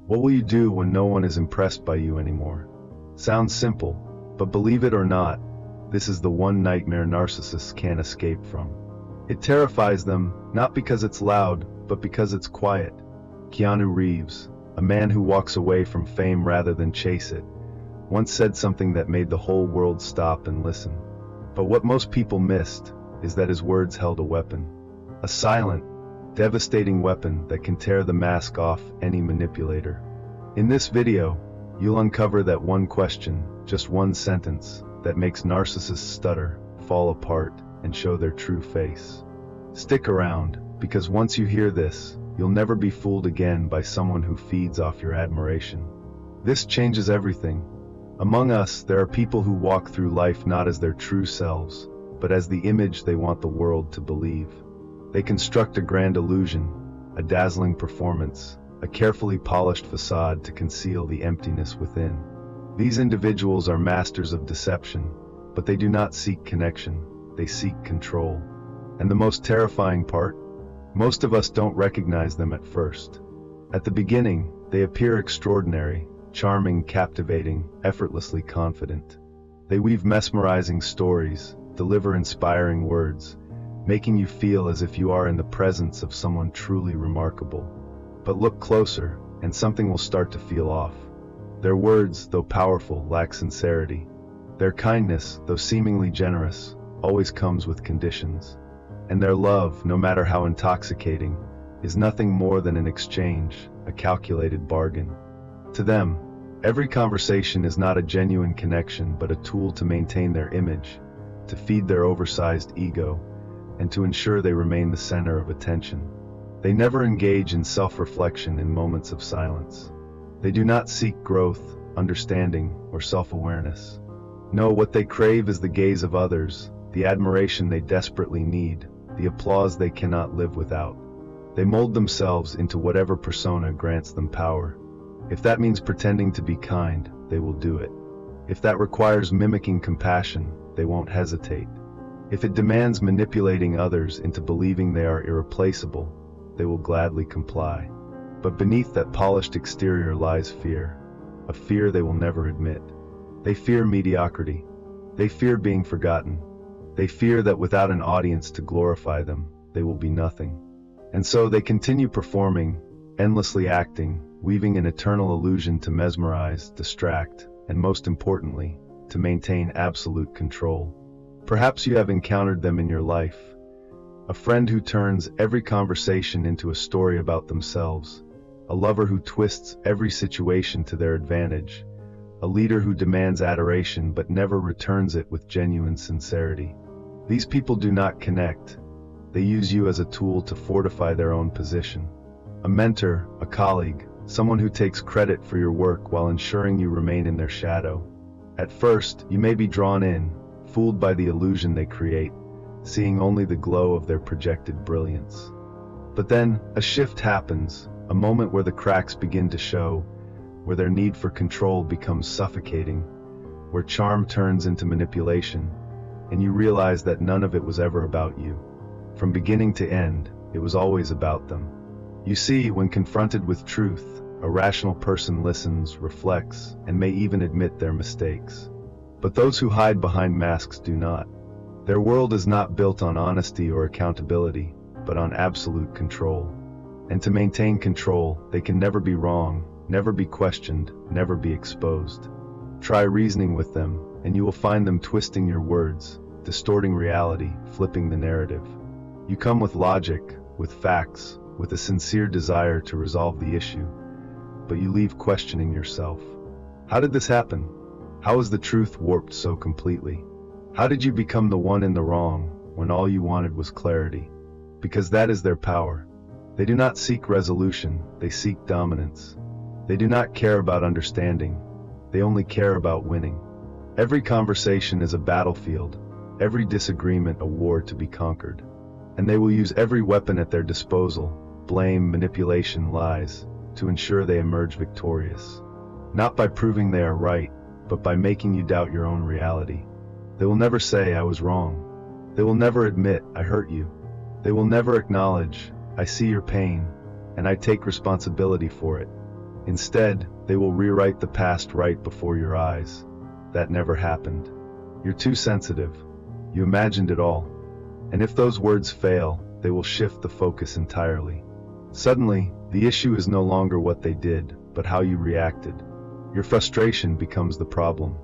What will you do when no one is impressed by you anymore? Sounds simple, but believe it or not, this is the one nightmare narcissists can't escape from. It terrifies them, not because it's loud, but because it's quiet. Keanu Reeves, a man who walks away from fame rather than chase it, once said something that made the whole world stop and listen. But what most people missed is that his words held a weapon. A silent, devastating weapon that can tear the mask off any manipulator. In this video, you'll uncover that one question, just one sentence, that makes narcissists stutter, fall apart, and show their true face. Stick around, because once you hear this, you'll never be fooled again by someone who feeds off your admiration. This changes everything. Among us, there are people who walk through life not as their true selves, but as the image they want the world to believe. They construct a grand illusion, a dazzling performance, a carefully polished facade to conceal the emptiness within. These individuals are masters of deception, but they do not seek connection, they seek control. And the most terrifying part? Most of us don't recognize them at first. At the beginning, they appear extraordinary, charming, captivating, effortlessly confident. They weave mesmerizing stories, deliver inspiring words, making you feel as if you are in the presence of someone truly remarkable. But look closer, and something will start to feel off. Their words, though powerful, lack sincerity. Their kindness, though seemingly generous, always comes with conditions. And their love, no matter how intoxicating, is nothing more than an exchange, a calculated bargain. To them, every conversation is not a genuine connection but a tool to maintain their image, to feed their oversized ego, and to ensure they remain the center of attention. They never engage in self-reflection in moments of silence. They do not seek growth, understanding, or self-awareness. No, what they crave is the gaze of others, the admiration they desperately need, the applause they cannot live without. They mold themselves into whatever persona grants them power. If that means pretending to be kind, they will do it. If that requires mimicking compassion, they won't hesitate. If it demands manipulating others into believing they are irreplaceable, they will gladly comply. But beneath that polished exterior lies fear, a fear they will never admit. They fear mediocrity. They fear being forgotten. They fear that without an audience to glorify them, they will be nothing. And so they continue performing, endlessly acting, weaving an eternal illusion to mesmerize, distract, and most importantly, to maintain absolute control. Perhaps you have encountered them in your life. A friend who turns every conversation into a story about themselves. A lover who twists every situation to their advantage. A leader who demands adoration but never returns it with genuine sincerity. These people do not connect. They use you as a tool to fortify their own position. A mentor, a colleague, someone who takes credit for your work while ensuring you remain in their shadow. At first, you may be drawn in, fooled by the illusion they create, seeing only the glow of their projected brilliance. But then, a shift happens, a moment where the cracks begin to show, where their need for control becomes suffocating, where charm turns into manipulation, and you realize that none of it was ever about you. From beginning to end, it was always about them. You see, when confronted with truth, a rational person listens, reflects, and may even admit their mistakes. But those who hide behind masks do not. Their world is not built on honesty or accountability, but on absolute control. And to maintain control, they can never be wrong, never be questioned, never be exposed. Try reasoning with them, and you will find them twisting your words, distorting reality, flipping the narrative. You come with logic, with facts, with a sincere desire to resolve the issue, but you leave questioning yourself. How did this happen? How is the truth warped so completely? How did you become the one in the wrong, when all you wanted was clarity? Because that is their power. They do not seek resolution, they seek dominance. They do not care about understanding, they only care about winning. Every conversation is a battlefield, every disagreement a war to be conquered. And they will use every weapon at their disposal, blame, manipulation, lies, to ensure they emerge victorious. Not by proving they are right, but by making you doubt your own reality. They will never say, "I was wrong." They will never admit, "I hurt you." They will never acknowledge, "I see your pain, and I take responsibility for it." Instead, they will rewrite the past right before your eyes. That never happened. You're too sensitive. You imagined it all. And if those words fail, they will shift the focus entirely. Suddenly, the issue is no longer what they did, but how you reacted. Your frustration becomes the problem.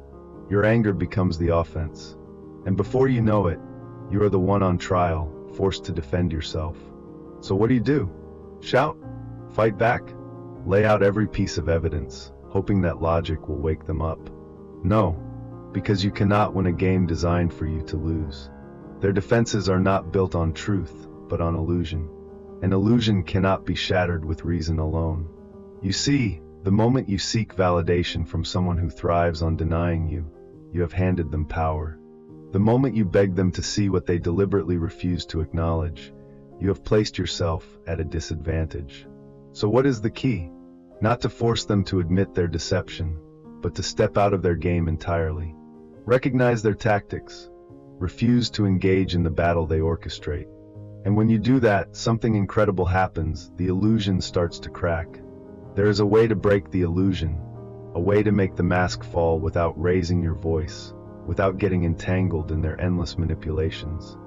Your anger becomes the offense. And before you know it, you are the one on trial, forced to defend yourself. So what do? Shout? Fight back? Lay out every piece of evidence, hoping that logic will wake them up? No, because you cannot win a game designed for you to lose. Their defenses are not built on truth, but on illusion. An illusion cannot be shattered with reason alone. You see, the moment you seek validation from someone who thrives on denying you, you have handed them power. The moment you beg them to see what they deliberately refuse to acknowledge, you have placed yourself at a disadvantage. So what is the key? Not to force them to admit their deception, but to step out of their game entirely. Recognize their tactics. Refuse to engage in the battle they orchestrate. And when you do that, something incredible happens. The illusion starts to crack. There is a way to break the illusion, a way to make the mask fall without raising your voice, without getting entangled in their endless manipulations.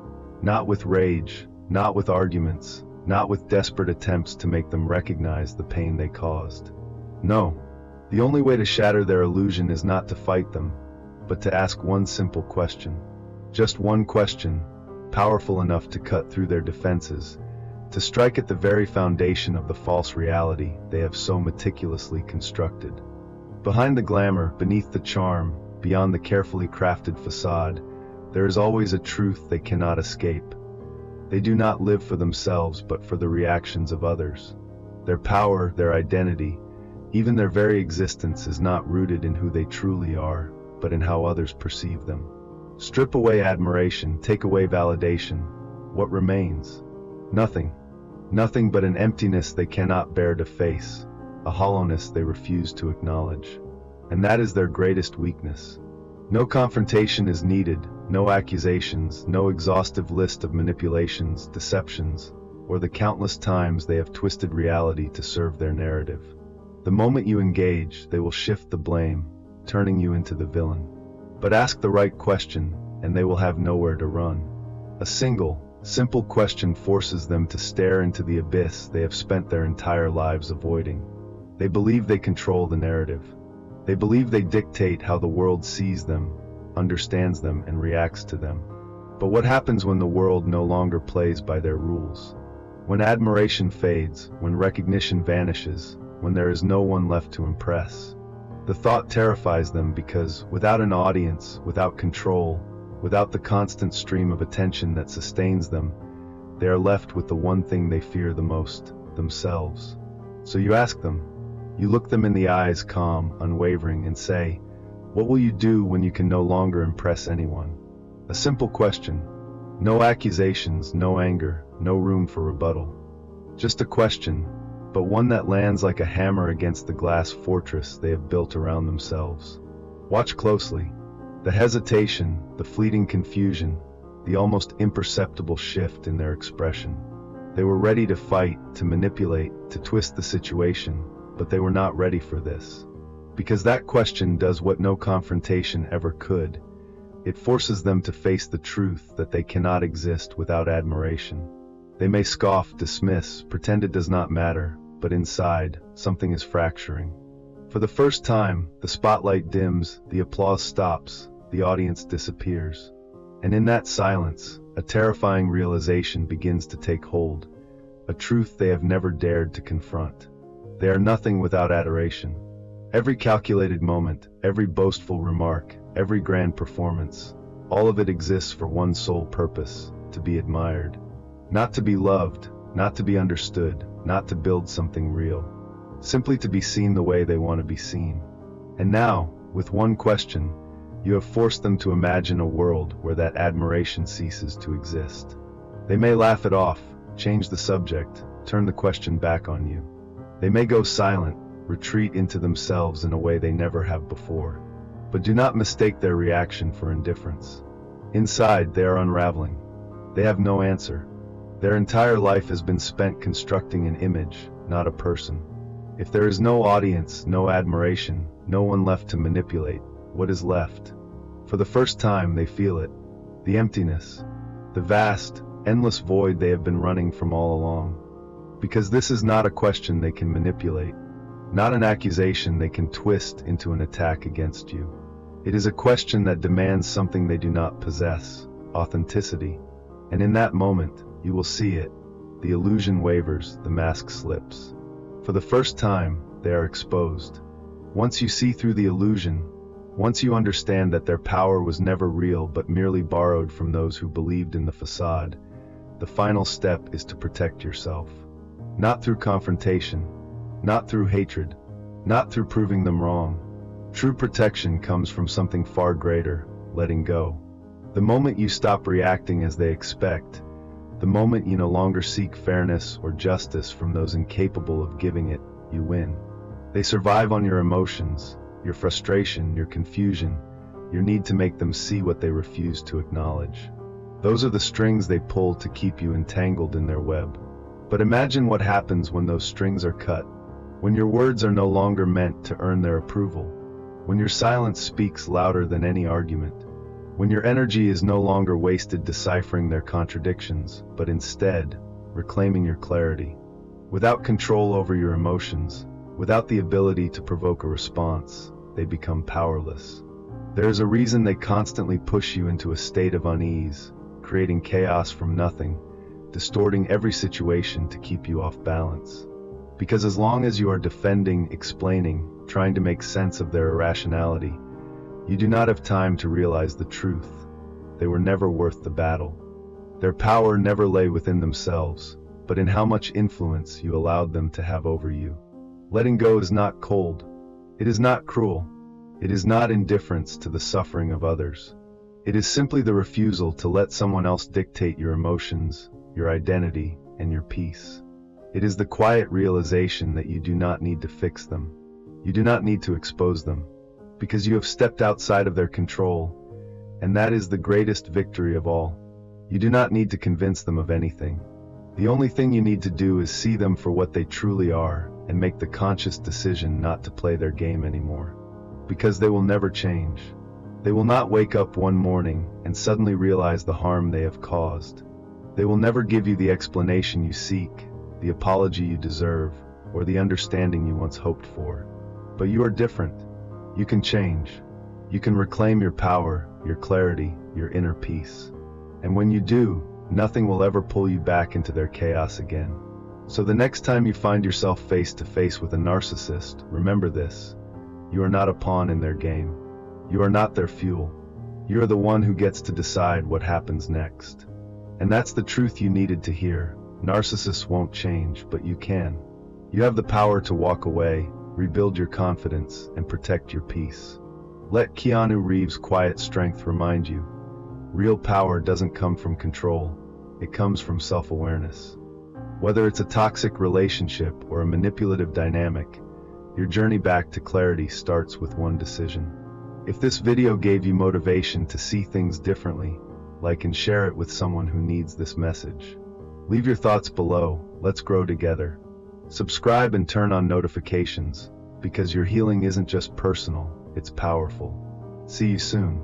Not with rage, not with arguments, not with desperate attempts to make them recognize the pain they caused. No, the only way to shatter their illusion is not to fight them, but to ask one simple question. Just one question, powerful enough to cut through their defenses, to strike at the very foundation of the false reality they have so meticulously constructed. Behind the glamour, beneath the charm, beyond the carefully crafted facade, there is always a truth they cannot escape. They do not live for themselves but for the reactions of others. Their power, their identity, even their very existence is not rooted in who they truly are, but in how others perceive them. Strip away admiration, take away validation. What remains? Nothing. Nothing but an emptiness they cannot bear to face, a hollowness they refuse to acknowledge. And that is their greatest weakness. No confrontation is needed, no accusations, no exhaustive list of manipulations, deceptions, or the countless times they have twisted reality to serve their narrative. The moment you engage, they will shift the blame, turning you into the villain. But ask the right question, and they will have nowhere to run. A single, simple question forces them to stare into the abyss they have spent their entire lives avoiding. They believe they control the narrative. They believe they dictate how the world sees them, understands them, and reacts to them. But what happens when the world no longer plays by their rules? When admiration fades, when recognition vanishes, when there is no one left to impress? The thought terrifies them because, without an audience, without control, without the constant stream of attention that sustains them, they are left with the one thing they fear the most, themselves. So you ask them, you look them in the eyes, calm, unwavering, and say, what will you do when you can no longer impress anyone? A simple question. No accusations, no anger, no room for rebuttal. Just a question, but one that lands like a hammer against the glass fortress they have built around themselves. Watch closely. The hesitation, the fleeting confusion, the almost imperceptible shift in their expression. They were ready to fight, to manipulate, to twist the situation, but they were not ready for this. Because that question does what no confrontation ever could. It forces them to face the truth that they cannot exist without admiration. They may scoff, dismiss, pretend it does not matter, but inside, something is fracturing. For the first time, the spotlight dims, the applause stops, the audience disappears. And in that silence, a terrifying realization begins to take hold, a truth they have never dared to confront. They are nothing without adoration. Every calculated moment, every boastful remark, every grand performance, all of it exists for one sole purpose, to be admired. Not to be loved, not to be understood, not to build something real. Simply to be seen the way they want to be seen. And now, with one question, you have forced them to imagine a world where that admiration ceases to exist. They may laugh it off, change the subject, turn the question back on you. They may go silent, retreat into themselves in a way they never have before. But do not mistake their reaction for indifference. Inside, they are unraveling. They have no answer. Their entire life has been spent constructing an image, not a person. If there is no audience, no admiration, no one left to manipulate, what is left? For the first time, they feel it. The emptiness. The vast, endless void they have been running from all along. Because this is not a question they can manipulate. Not an accusation they can twist into an attack against you. It is a question that demands something they do not possess, authenticity. And in that moment, you will see it. The illusion wavers, the mask slips. For the first time, they are exposed. Once you see through the illusion, once you understand that their power was never real but merely borrowed from those who believed in the facade, the final step is to protect yourself. Not through confrontation, not through hatred, not through proving them wrong. True protection comes from something far greater, letting go. The moment you stop reacting as they expect, the moment you no longer seek fairness or justice from those incapable of giving it, you win. They survive on your emotions, your frustration, your confusion, your need to make them see what they refuse to acknowledge. Those are the strings they pull to keep you entangled in their web. But imagine what happens when those strings are cut, when your words are no longer meant to earn their approval, when your silence speaks louder than any argument, when your energy is no longer wasted deciphering their contradictions, but instead, reclaiming your clarity. Without control over your emotions, without the ability to provoke a response, they become powerless. There is a reason they constantly push you into a state of unease, creating chaos from nothing, distorting every situation to keep you off balance. Because as long as you are defending, explaining, trying to make sense of their irrationality, you do not have time to realize the truth. They were never worth the battle. Their power never lay within themselves, but in how much influence you allowed them to have over you. Letting go is not cold. It is not cruel. It is not indifference to the suffering of others. It is simply the refusal to let someone else dictate your emotions, your identity, and your peace. It is the quiet realization that you do not need to fix them. You do not need to expose them, because you have stepped outside of their control, and that is the greatest victory of all. You do not need to convince them of anything. The only thing you need to do is see them for what they truly are, and make the conscious decision not to play their game anymore. Because they will never change. They will not wake up one morning and suddenly realize the harm they have caused. They will never give you the explanation you seek, the apology you deserve, or the understanding you once hoped for. But you are different. You can change. You can reclaim your power, your clarity, your inner peace. And when you do, nothing will ever pull you back into their chaos again. So the next time you find yourself face to face with a narcissist, remember this. You are not a pawn in their game. You are not their fuel. You are the one who gets to decide what happens next. And that's the truth you needed to hear. Narcissists won't change, but you can. You have the power to walk away, rebuild your confidence, and protect your peace. Let Keanu Reeves' quiet strength remind you. Real power doesn't come from control. It comes from self-awareness. Whether it's a toxic relationship or a manipulative dynamic, your journey back to clarity starts with one decision. If this video gave you motivation to see things differently, like and share it with someone who needs this message. Leave your thoughts below. Let's grow together. Subscribe and turn on notifications, because your healing isn't just personal, it's powerful. See you soon.